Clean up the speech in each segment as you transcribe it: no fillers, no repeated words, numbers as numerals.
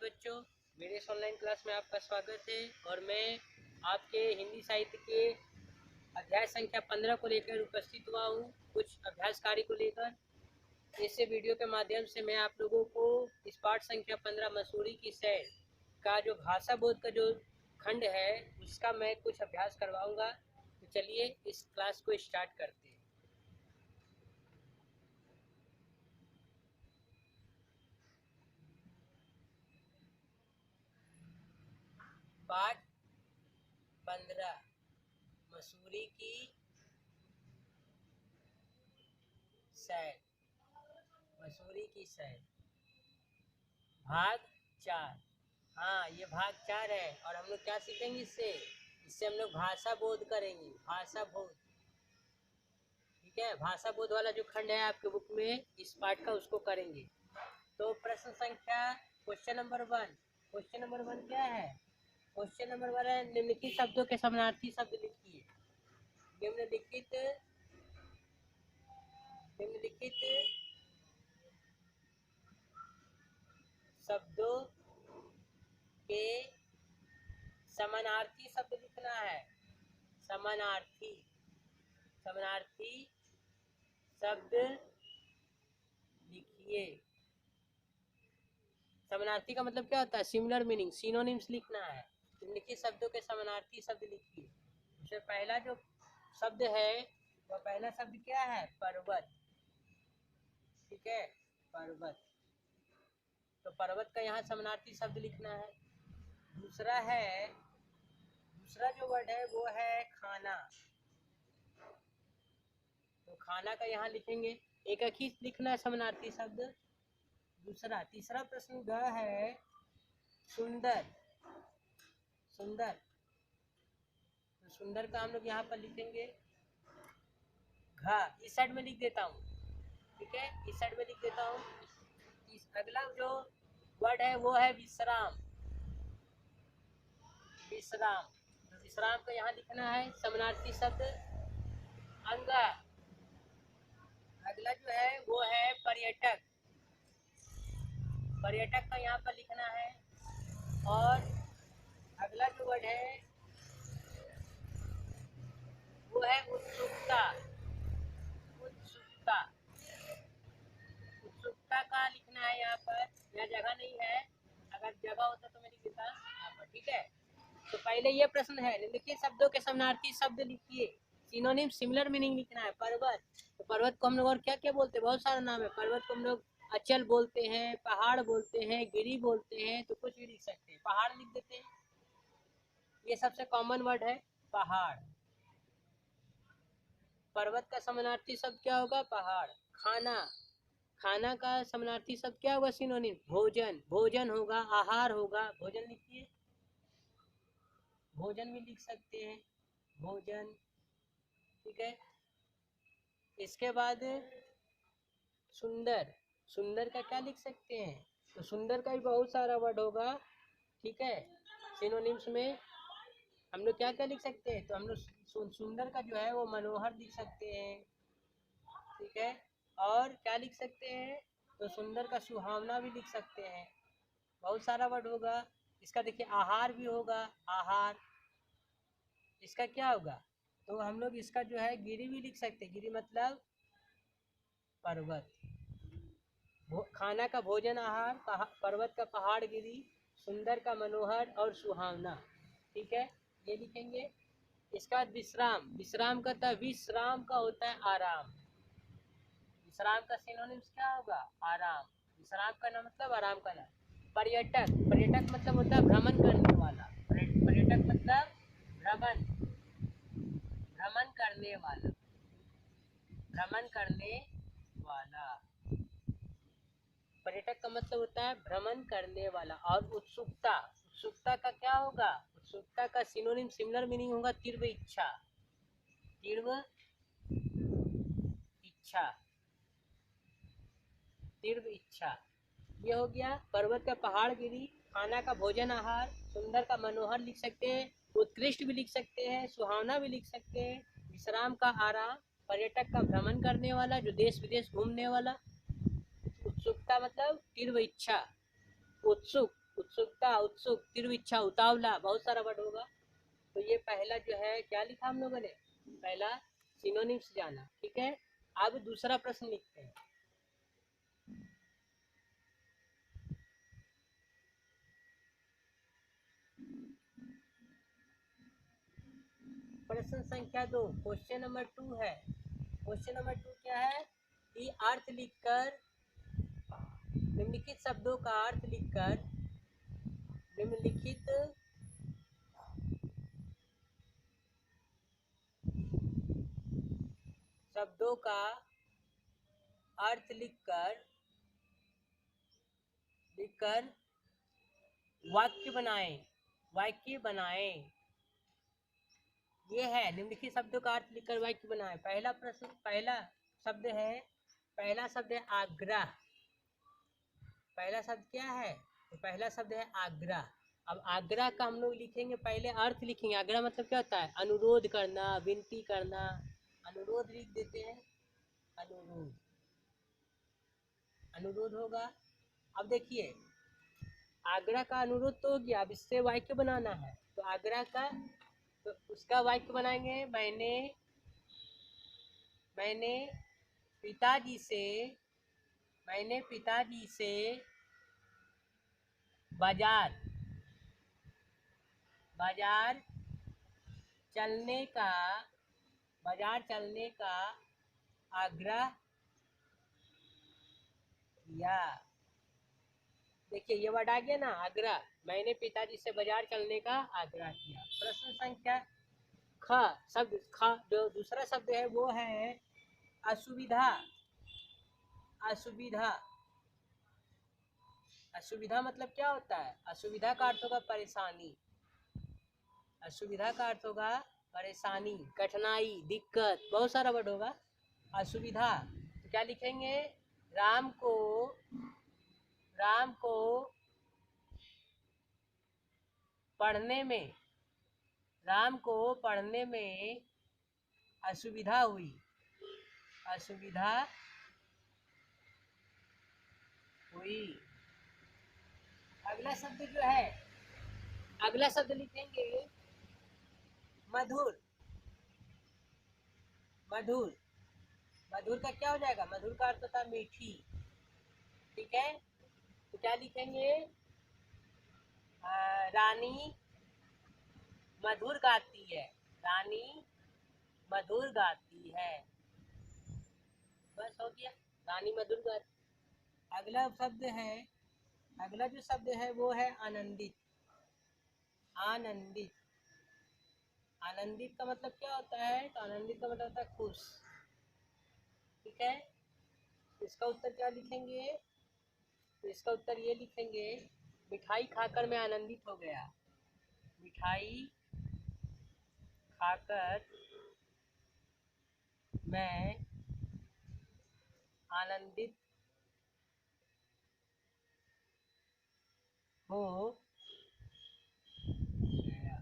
बच्चों, मेरे इस ऑनलाइन क्लास में आपका स्वागत है। और मैं आपके हिंदी साहित्य के अध्याय संख्या 15 को लेकर उपस्थित हुआ हूँ, कुछ अभ्यास कार्य को लेकर। इस वीडियो के माध्यम से मैं आप लोगों को इस पाठ संख्या 15 मसूरी की सैर का जो भाषा बोध का जो खंड है उसका मैं कुछ अभ्यास करवाऊंगा। तो चलिए इस क्लास को स्टार्ट करते हैं। पाठ 15 मसूरी की सैर, मसूरी की सैर, भाग 4। हाँ, ये भाग 4 है और हम लोग क्या सीखेंगे इससे हम लोग भाषा बोध करेंगे, भाषा बोध। ठीक है, भाषा बोध वाला जो खंड है आपके बुक में इस पाठ का उसको करेंगे। तो प्रश्न संख्या क्वेश्चन नंबर 1। क्वेश्चन नंबर 1 क्या है? क्वेश्चन नंबर 1 है निम्नलिखित शब्दों के समानार्थी शब्द लिखिए। निम्नलिखित शब्दों के समानार्थी शब्द लिखना है। समानार्थी शब्द लिखिए। समानार्थी का मतलब क्या होता है? सिमिलर मीनिंग, सिनोनिम्स लिखना है। निम्नलिखित शब्दों के समानार्थी शब्द लिखिए। उसमें पहला जो शब्द है वो पहला शब्द क्या है? पर्वत। ठीक है, पर्वत। तो पर्वत का यहाँ समानार्थी शब्द लिखना है। दूसरा जो वर्ड है वो है खाना। तो खाना का यहाँ लिखेंगे, एक ही लिखना है समानार्थी शब्द। तीसरा प्रश्न ग है सुंदर। सुंदर, तो सुंदर का हम लोग यहाँ पर लिखेंगे घ। इस साइड में लिख देता हूँ, ठीक है, इस साइड में लिख देता हूँ। अगला जो वर्ड है वो है विश्राम। विश्राम, तो विश्राम का यहाँ लिखना है समानार्थी शब्द अंग। अगला जो है वो है पर्यटक। पर्यटक का यहाँ पर लिखना है। और अगला जो वर्ड है वो है उत्सुकता। उत्सुकता, उत्सुकता का लिखना है यहाँ पर। यहाँ जगह नहीं है, अगर जगह होता तो मैं लिख देता यहाँ पर। ठीक है, तो पहले ये प्रश्न है निम्नलिखित शब्दों के समानार्थी शब्द लिखिए। सिनोनिम, सिमिलर मीनिंग लिखना है। पर्वत, तो पर्वत को हम लोग और क्या क्या बोलते हैं? बहुत सारा नाम है। पर्वत को हम लोग अचल बोलते हैं, पहाड़ बोलते हैं, गिरी बोलते हैं, तो कुछ भी लिख सकते हैं। पहाड़ लिख देते हैं, ये सबसे कॉमन वर्ड है पहाड़। पर्वत का समानार्थी शब्द क्या होगा? पहाड़। खाना, खाना का समानार्थी शब्द क्या होगा? सिनोनिम भोजन। भोजन होगा, आहार होगा। भोजन लिखिए, भोजन भी लिख सकते हैं, भोजन। ठीक है, इसके बाद सुंदर। सुंदर का क्या लिख सकते हैं? तो सुंदर का भी बहुत सारा वर्ड होगा। ठीक है, सिनोनिम्स में हम लोग क्या क्या लिख सकते हैं? तो हम लोग सुंदर का जो है वो मनोहर लिख सकते हैं। ठीक है, और क्या लिख सकते हैं? तो सुंदर का सुहावना भी लिख सकते हैं। बहुत सारा वर्ड होगा। इसका देखिए आहार भी होगा, आहार। इसका क्या होगा? तो हम लोग इसका जो है गिरी भी लिख सकते हैं। गिरी मतलब पर्वत। खाना का भोजन, आहार, पर्वत का पहाड़, गिरी, सुंदर का मनोहर और सुहावना। ठीक है, ये लिखेंगे। इसका बाद विश्राम। विश्राम का विश्राम का होता है आराम। विश्राम का सिनोनिम्स क्या होगा? आराम। विश्राम का नाम मतलब आराम का नाम। पर्यटक, पर्यटक मतलब होता है भ्रमण करने वाला। पर्यटक मतलब भ्रमण, भ्रमण करने वाला, भ्रमण करने वाला। पर्यटक का मतलब होता है भ्रमण करने वाला। और उत्सुकता, उत्सुकता का क्या होगा? उत्सुकता का सिनोनिम, सिमिलर मीनिंग होगा तीव्र इच्छा। तीव्र इच्छा, तीव्र इच्छा। ये हो गया पर्वत का पहाड़, गिरी, खाना का भोजन, आहार, सुंदर का मनोहर लिख सकते हैं, उत्कृष्ट भी लिख सकते हैं, सुहावना भी लिख सकते हैं, विश्राम का आराम, पर्यटक का भ्रमण करने वाला जो देश विदेश घूमने वाला, उत्सुकता मतलब तीव्र इच्छा, उत्सुक, उत्सुकता, उत्सुक, तीव्र इच्छा, उतावला, बहुत सारा वर्ड होगा। तो ये पहला जो है क्या लिखा हम लोगों ने, पहला सिनोनिम्स जाना, ठीक है। अब दूसरा प्रश्न लिखते हैं। प्रश्न संख्या 2, क्वेश्चन नंबर 2 है। क्वेश्चन नंबर 2 क्या है कि अर्थ लिखकर, निम्नलिखित शब्दों का अर्थ लिखकर, निम्नलिखित शब्दों का अर्थ लिखकर वाक्य बनाएं, वाक्य बनाएं। ये है निम्नलिखित शब्दों का अर्थ लिखकर वाक्य बनाएं। पहला प्रश्न, पहला शब्द है आग्रह। पहला शब्द क्या है, तो पहला शब्द है आग्रह। अब आग्रह का हम लोग लिखेंगे, पहले अर्थ लिखेंगे। आग्रह मतलब क्या होता है, अनुरोध करना, विनती करना, अनुरोध लिख देते हैं, अनुरोध, अनुरोध होगा। अब देखिए आग्रह का अनुरोध तो हो गया, अब इससे वाक्य बनाना है। तो आग्रह का, तो उसका वाक्य बनाएंगे, मैंने पिताजी से बाजार चलने का आग्रह किया। देखिए ये वर्ड आ गया ना, आग्रह। मैंने पिताजी से बाजार चलने का आग्रह किया। प्रश्न संख्या ख, शब्द ख, जो दूसरा शब्द है वो है असुविधा। असुविधा, असुविधा मतलब क्या होता है, असुविधा का अर्थ होगा परेशानी। असुविधा का अर्थ होगा परेशानी, कठिनाई, दिक्कत, बहुत सारा वर्ड होगा। असुविधा, तो क्या लिखेंगे, राम को पढ़ने में असुविधा हुई। अगला शब्द जो है, अगला शब्द लिखेंगे मधुर। मधुर का क्या हो जाएगा, मधुर का अर्थ होता है मीठी, ठीक है। तो क्या लिखेंगे, रानी मधुर गाती है, रानी मधुर गाती है, बस हो गया, रानी मधुर गाती। अगला जो शब्द है वो है आनंदित। आनंदित का मतलब क्या होता है, तो आनंदित का मतलब होता है खुश, ठीक है। इसका उत्तर क्या लिखेंगे, तो इसका उत्तर ये लिखेंगे, मिठाई खाकर मैं आनंदित हो गया। मिठाई खाकर मैं आनंदित हो गया।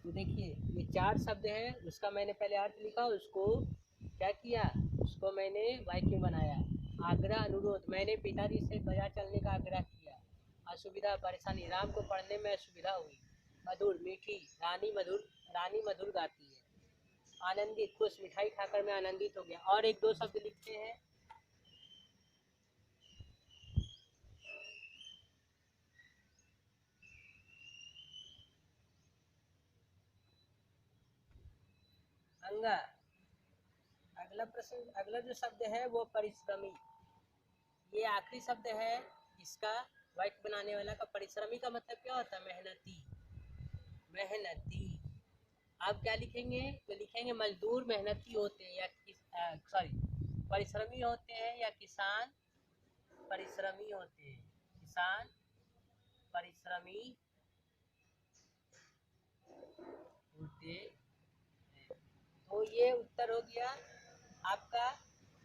तो देखिए ये 4 शब्द है, उसका मैंने पहले अर्थ लिखा, उसको क्या किया, उसको मैंने वाक्य बनाया। आग्रह, अनुरोध, मैंने पिताजी से बाजार चलने का आग्रह किया। असुविधा, परेशानी, राम को पढ़ने में असुविधा हुई। मधुर, मीठी, रानी मधुर गाती है। आनंदित, खुश, मिठाई खाकर मैं आनंदित हो गया। और एक दो शब्द लिखते हैं, अंगा। अगला जो शब्द है वो परिश्रमी। ये आखिरी शब्द है इसका वाक्य बनाने वाला का। परिश्रमी का मतलब क्या होता है, मेहनती। आप क्या लिखेंगे, तो लिखेंगे मजदूर मेहनती होते हैं, या परिश्रमी होते हैं, या किसान परिश्रमी होते हैं, किसान परिश्रमी होते हैं। तो ये उत्तर हो गया आपका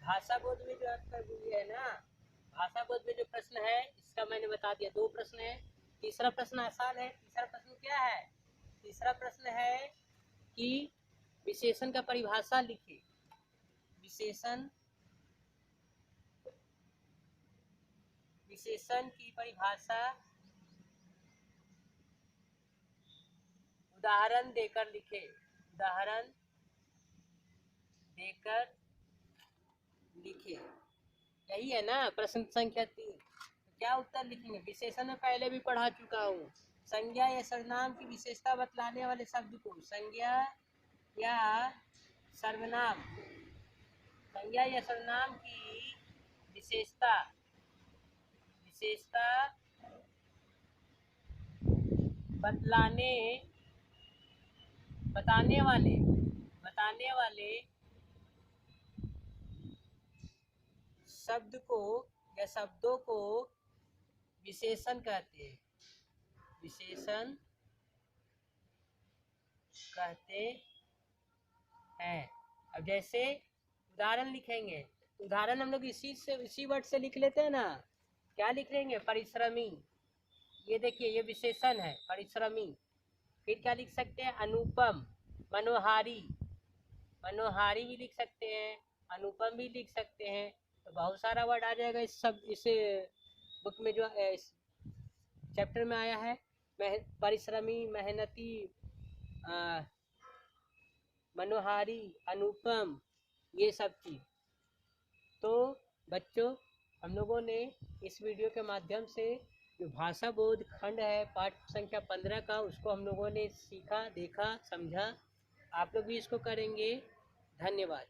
भाषा बोध में जो आपका है ना, भाषा बोध में जो प्रश्न है इसका मैंने बता दिया, 2 प्रश्न है। तीसरा प्रश्न आसान है। तीसरा प्रश्न क्या है, तीसरा प्रश्न है कि विशेषण का परिभाषा लिखे। विशेषण की परिभाषा उदाहरण देकर लिखे, उदाहरण देकर लिखे। यही है ना प्रश्न संख्या 3। तो क्या उत्तर लिखेंगे? विशेषण में पहले भी पढ़ा चुका हूँ। संज्ञा या सर्वनाम की विशेषता बतलाने वाले शब्द को संज्ञा या सर्वनाम, संज्ञा या सर्वनाम की विशेषता बताने वाले शब्द को या शब्दों को विशेषण कहते हैं, विशेषण कहते हैं। अब जैसे उदाहरण लिखेंगे, उदाहरण हम लोग इसी वर्ड से लिख लेते हैं ना। क्या लिख लेंगे? परिश्रमी। ये देखिए, ये विशेषण है परिश्रमी। फिर क्या लिख सकते हैं? अनुपम, मनोहारी, मनोहारी भी लिख सकते हैं, अनुपम भी लिख सकते हैं। तो बहुत सारा वर्ड आ जाएगा इस बुक में, जो इस चैप्टर में आया है। परिश्रमी, मेहनती, मनोहारी, अनुपम, ये सब चीज़। तो बच्चों, हम लोगों ने इस वीडियो के माध्यम से जो भाषा बोध खंड है पाठ संख्या 15 का, उसको हम लोगों ने सीखा, देखा, समझा। आप लोग भी इसको करेंगे। धन्यवाद।